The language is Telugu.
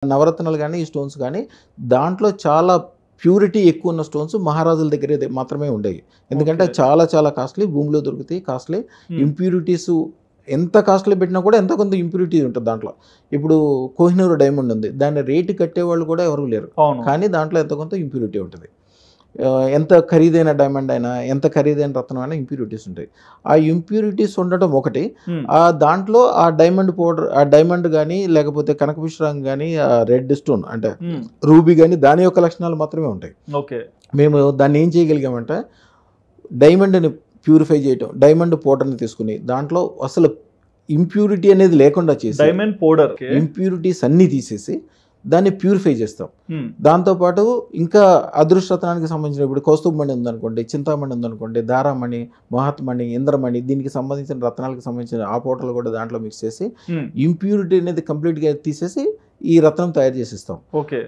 నవరత్నాలు గానీ, ఈ స్టోన్స్ గానీ దాంట్లో చాలా ప్యూరిటీ ఎక్కువున్న స్టోన్స్ మహారాజుల దగ్గరే మాత్రమే ఉండేవి. ఎందుకంటే ఓకే. చాలా చాలా కాస్ట్‌లీ, భూమిలో దొరుకుతాయి, కాస్ట్‌లీ. ఇంప్యూరిటీస్ ఎంత కాస్ట్‌లీ పెట్టినా కూడా ఎంతో కొంత ఇంప్యూరిటీ ఉంటది దాంట్లో. ఇప్పుడు కోహినూర్ డైమండ్ ఉంది. దాన్ని రేట్ కట్టేవాళ్ళు కూడా ఎవరు లేరు. అవును. కానీ దాంట్లో ఎంతో కొంత ఇంప్యూరిటీ ఉంటది. ఎంత ఖరీదైన డైమండ్ అయినా, ఎంత ఖరీదైన రత్నం అయినా ఇంప్యూరిటీస్ ఉంటాయి. ఆ ఇంప్యూరిటీస్ ఉండటం ఒకటి. దాంట్లో ఆ డైమండ్ పౌడర్, ఆ డైమండ్ గానీ, లేకపోతే కనకపుష్పరాగం గానీ, రెడ్ స్టోన్ అంటే రూబీ గానీ దాని యొక్క లక్షణాలు మాత్రమే ఉంటాయి. ఓకే. మేము దాన్ని ఏం చేయగలిగామంటే డైమండ్‌ని ప్యూరిఫై చేయటం, డైమండ్ పౌడర్‌ని తీసుకొని దాంట్లో అసలు ఇంప్యూరిటీ అనేది లేకుండా చేసి, డైమండ్ పౌడర్ ఇంప్యూరిటీస్ అన్నీ తీసేసి దాన్ని ప్యూరిఫై చేస్తాం. దాంతోపాటు ఇంకా అదృష్ట రత్నానికి సంబంధించిన ఇప్పుడు కౌస్తుభమణి ఉందనుకోండి, చింతామణి ఉందనుకోండి, దారామణి, మహాత్మణి, ఇంద్రమణి, దీనికి సంబంధించిన రత్నాలకు సంబంధించిన ఆ పౌడర్లు కూడా దాంట్లో మిక్స్ చేసి ఇంప్యూరిటీ అనేది కంప్లీట్‌గా తీసేసి ఈ రత్నం తయారు చేసిస్తాం. ఓకే.